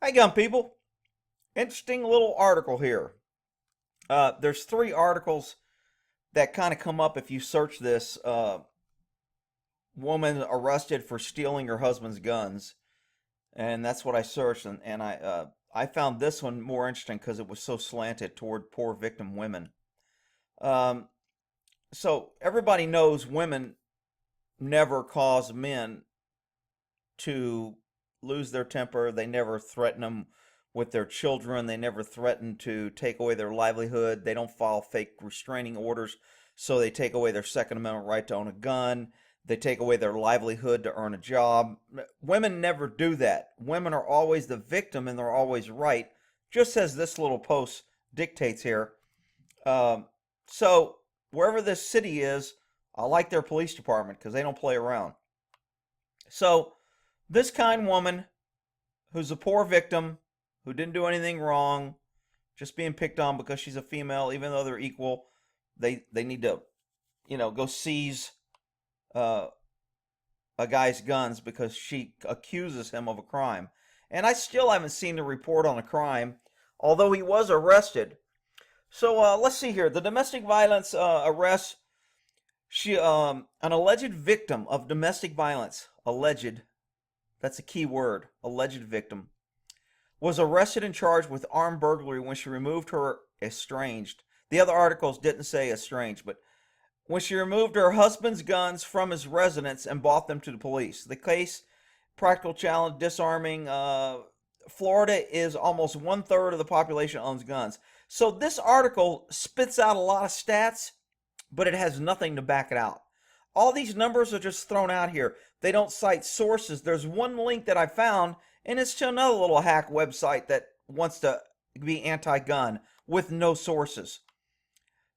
Hi, gun people. Interesting little article here. There's three articles that kind of come up if you search this. Woman arrested for stealing her husband's guns, and that's what I searched, and I found this one more interesting because it was so slanted toward poor victim women. Um, so everybody knows women never cause men to lose their temper. They never threaten them with their children. They never threaten to take away their livelihood. They don't file fake restraining orders, so they take away their Second Amendment right to own a gun. They take away their livelihood to earn a job. Women never do that. Women are always the victim and they're always right, just as this little post dictates here. So, wherever this city is, I like their police department because they don't play around. So, this kind woman who's a poor victim, who didn't do anything wrong, just being picked on because she's a female, even though they're equal, they need to, go seize a guy's guns because she accuses him of a crime. And I still haven't seen the report on the crime, although he was arrested. So let's see here. The domestic violence arrest. An alleged victim of domestic violence, alleged, that's a key word, alleged victim, was arrested and charged with armed burglary when she removed her estranged. The other articles didn't say estranged, but when she removed her husband's guns from his residence and brought them to the police. The case, practical challenge, disarming. Florida is almost 1/3 of the population owns guns. So this article spits out a lot of stats, but it has nothing to back it out. All these numbers are just thrown out here. They don't cite sources. There's one link that I found, and it's to another little hack website that wants to be anti-gun with no sources.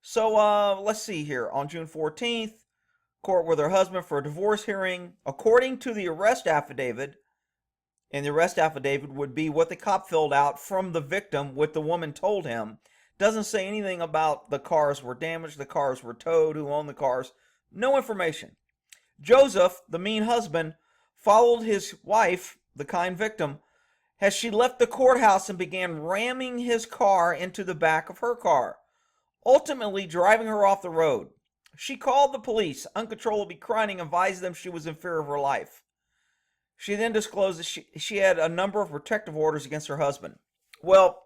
So let's see here. On June 14th, court with her husband for a divorce hearing. According to the arrest affidavit, and the arrest affidavit would be what the cop filled out from the victim, what the woman told him. Doesn't say anything about the cars were damaged, the cars were towed, who owned the cars. No information. Joseph, the mean husband, followed his wife, the kind victim, as she left the courthouse and began ramming his car into the back of her car, ultimately driving her off the road. She called the police, uncontrollably crying, and advised them she was in fear of her life. She then disclosed that she had a number of protective orders against her husband. Well,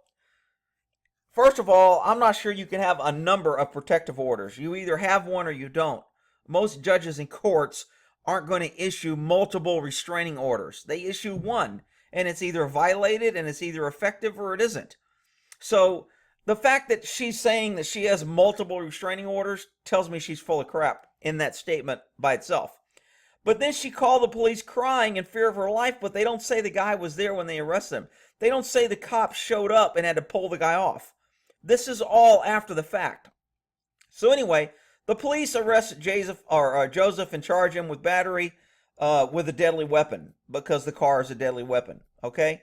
first of all, I'm not sure you can have a number of protective orders. You either have one or you don't. Most judges and courts aren't going to issue multiple restraining orders. They issue one, and it's either violated and it's either effective or it isn't. So the fact that she's saying that she has multiple restraining orders tells me she's full of crap in that statement by itself. But then she called the police crying in fear of her life, but they don't say the guy was there when they arrested him. They don't say the cops showed up and had to pull the guy off. This is all after the fact. So anyway, the police arrest Joseph and charge him with battery with a deadly weapon because the car is a deadly weapon, okay?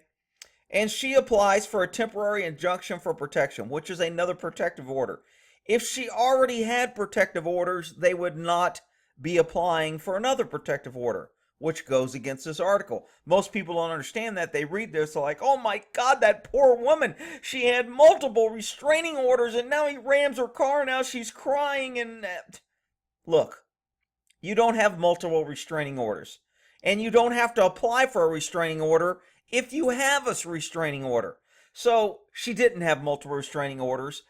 And she applies for a temporary injunction for protection, which is another protective order. If she already had protective orders, they would not be applying for another protective order, which goes against this article. Most people don't understand that. They read this, they're like, oh my God, that poor woman. She had multiple restraining orders and now he rams her car. Now she's crying. And look, you don't have multiple restraining orders. And you don't have to apply for a restraining order if you have a restraining order. So she didn't have multiple restraining orders.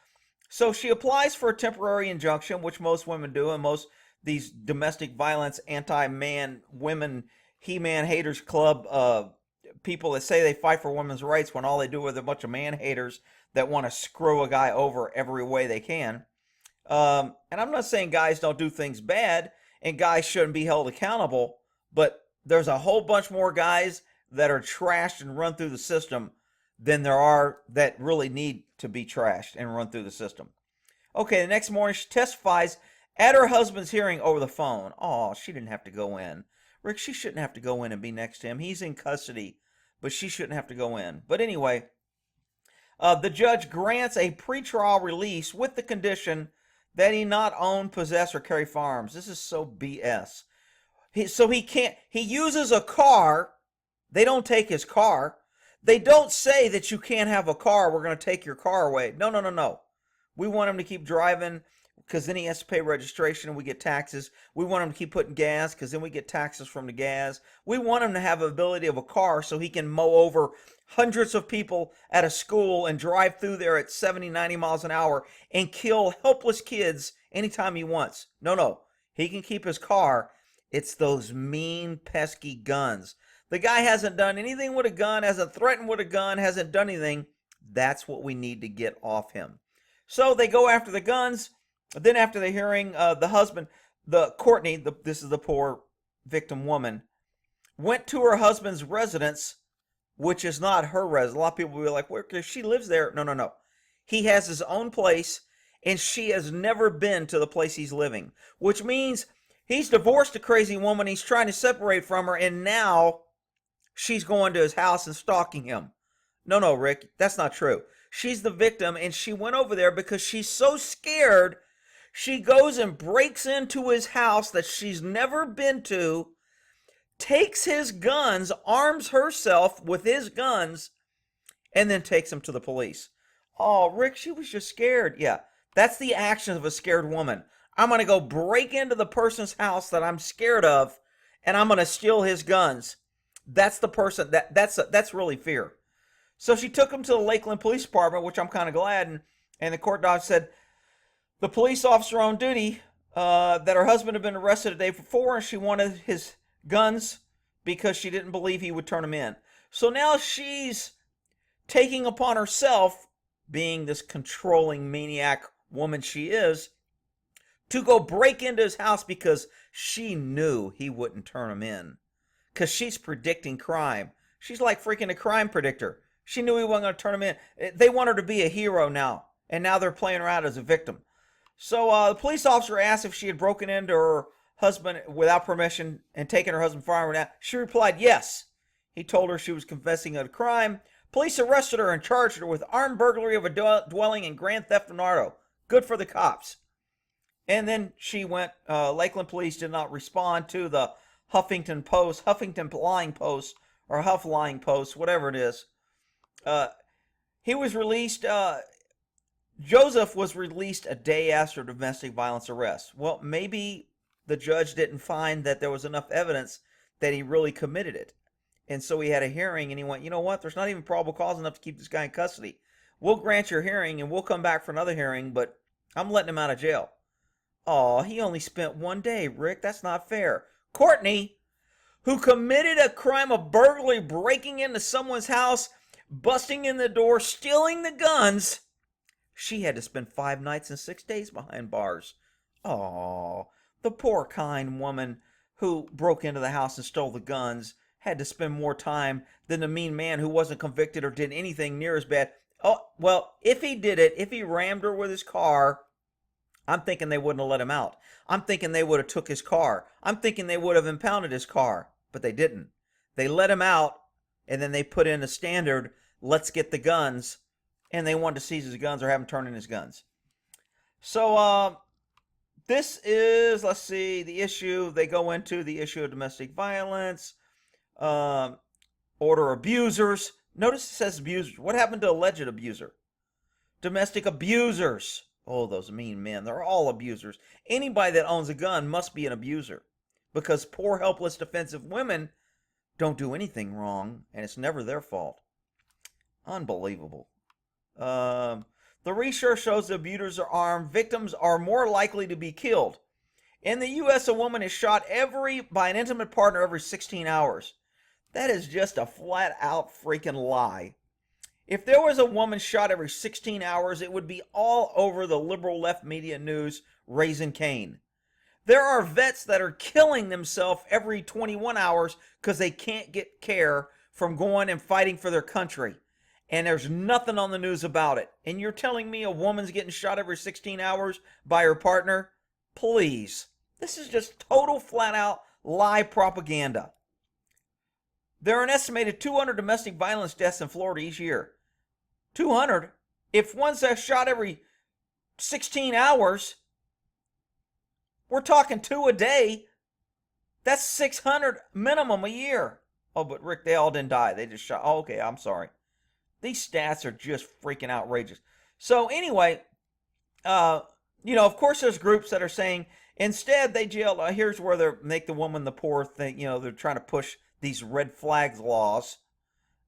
So she applies for a temporary injunction, which most women do, and most these domestic violence, anti-man, women, he-man haters club people that say they fight for women's rights when all they do are a bunch of man haters that want to screw a guy over every way they can. And I'm not saying guys don't do things bad and guys shouldn't be held accountable, but there's a whole bunch more guys that are trashed and run through the system than there are that really need to be trashed and run through the system. Okay, the next morning she testifies at her husband's hearing over the phone. Oh, she didn't have to go in. Rick, she shouldn't have to go in and be next to him. He's in custody, but she shouldn't have to go in. But anyway, the judge grants a pretrial release with the condition that he not own, possess, or carry firearms. This is so BS. He uses a car. They don't take his car. They don't say that you can't have a car. We're going to take your car away. No, no, no, no. We want him to keep driving because then he has to pay registration and we get taxes. We want him to keep putting gas because then we get taxes from the gas. We want him to have the ability of a car so he can mow over hundreds of people at a school and drive through there at 70, 90 miles an hour and kill helpless kids anytime he wants. No, no. He can keep his car. It's those mean, pesky guns. The guy hasn't done anything with a gun, hasn't threatened with a gun, hasn't done anything. That's what we need to get off him. So they go after the guns. Then after the hearing, the husband, Courtney, this is the poor victim woman, went to her husband's residence, which is not her residence. A lot of people will be like, well, she lives there. No, no, no. He has his own place, and she has never been to the place he's living, which means he's divorced a crazy woman. He's trying to separate from her, and now she's going to his house and stalking him. No, no, Rick, that's not true. She's the victim, and she went over there because she's so scared. She goes and breaks into his house that she's never been to, takes his guns, arms herself with his guns, and then takes him to the police. Oh, Rick, she was just scared. Yeah, that's the actions of a scared woman. I'm going to go break into the person's house that I'm scared of, and I'm going to steal his guns. That's the person. That's really fear. So she took him to the Lakeland Police Department, which I'm kind of glad, and the court doc said the police officer on duty that her husband had been arrested a day before, and she wanted his guns because she didn't believe he would turn them in. So now she's taking upon herself, being this controlling maniac woman she is, to go break into his house because she knew he wouldn't turn them in. Because she's predicting crime. She's like freaking a crime predictor. She knew he wasn't going to turn him in. They want her to be a hero now. And now they're playing her out as a victim. So the police officer asked if she had broken into her husband without permission and taken her husband's firearm out. She replied yes. He told her she was confessing a crime. Police arrested her and charged her with armed burglary of a dwelling and grand theft of auto. Good for the cops. And then she went, Lakeland police did not respond to the Huffington Lying Post, or Huff Lying Post, whatever it is. He was released, Joseph was released a day after domestic violence arrest. Well, maybe the judge didn't find that there was enough evidence that he really committed it. And so he had a hearing and he went, you know what, there's not even probable cause enough to keep this guy in custody. We'll grant your hearing and we'll come back for another hearing, but I'm letting him out of jail. Oh, he only spent 1 day, Rick. That's not fair. Courtney, who committed a crime of burglary, breaking into someone's house, busting in the door, stealing the guns, she had to spend 5 nights and 6 days behind bars. Oh, the poor kind woman who broke into the house and stole the guns had to spend more time than the mean man who wasn't convicted or did anything near as bad. Oh, well, if he did it, if he rammed her with his car, I'm thinking they wouldn't have let him out. I'm thinking they would have took his car. I'm thinking they would have impounded his car, but they didn't. They let him out, and then they put in a standard, let's get the guns, and they wanted to seize his guns or have him turn in his guns. So, this is, let's see, the issue. They go into the issue of domestic violence, order abusers. Notice it says abusers. What happened to alleged abuser? Domestic abusers. Oh, those mean men. They're all abusers. Anybody that owns a gun must be an abuser. Because poor, helpless, defensive women don't do anything wrong, and it's never their fault. Unbelievable. The research shows the abusers are armed. Victims are more likely to be killed. In the U.S., a woman is shot by an intimate partner every 16 hours. That is just a flat-out freaking lie. If there was a woman shot every 16 hours, it would be all over the liberal left media news raising Cain. There are vets that are killing themselves every 21 hours because they can't get care from going and fighting for their country. And there's nothing on the news about it. And you're telling me a woman's getting shot every 16 hours by her partner? Please. This is just total flat-out lie propaganda. There are an estimated 200 domestic violence deaths in Florida each year. 200? If one's shot every 16 hours, we're talking 2 a day. That's 600 minimum a year. Oh, but Rick, they all didn't die. They just shot. Oh, okay, I'm sorry. These stats are just freaking outrageous. So anyway, uh, of course, there's groups that are saying instead they jail. Here's where they make the woman the poor thing. They're trying to push these red flags laws.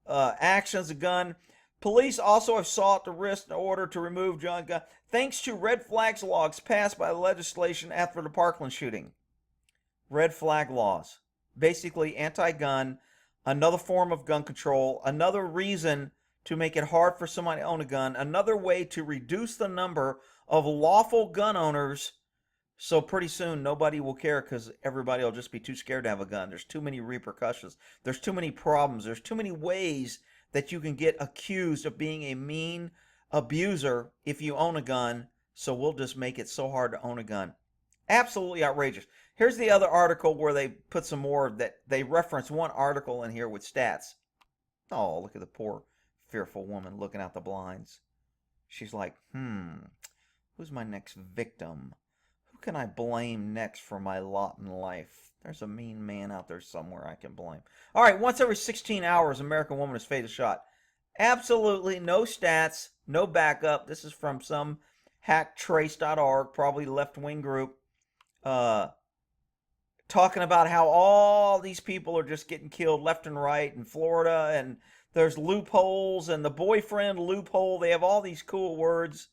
Actions of gun. Police also have sought to risk in order to remove John Gunn, thanks to red flags laws passed by the legislation after the Parkland shooting. Red flag laws, basically anti-gun, another form of gun control, another reason to make it hard for somebody to own a gun, another way to reduce the number of lawful gun owners. So pretty soon nobody will care because everybody will just be too scared to have a gun. There's too many repercussions. There's too many problems. There's too many ways that you can get accused of being a mean abuser if you own a gun. So we'll just make it so hard to own a gun. Absolutely outrageous. Here's the other article where they put some more that they reference one article in here with stats. Oh, look at the poor fearful woman looking out the blinds. She's like, who's my next victim? Who can I blame next for my lot in life? There's a mean man out there somewhere I can blame. All right, once every 16 hours, American woman is fatally shot. Absolutely no stats, no backup. This is from some hacktrace.org, probably left-wing group, talking about how all these people are just getting killed left and right in Florida, and there's loopholes, and the boyfriend loophole. They have all these cool words.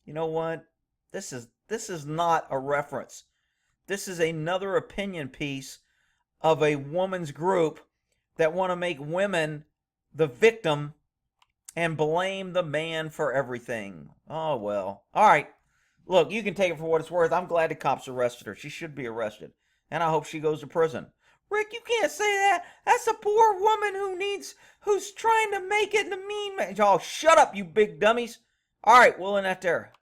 You know what? This is not a reference. This is another opinion piece of a woman's group that want to make women the victim and blame the man for everything. Oh, well. All right. Look, you can take it for what it's worth. I'm glad the cops arrested her. She should be arrested. And I hope she goes to prison. Rick, you can't say that. That's a poor woman who's trying to make it in the mean man. Oh, shut up, you big dummies. All right, we'll end that there.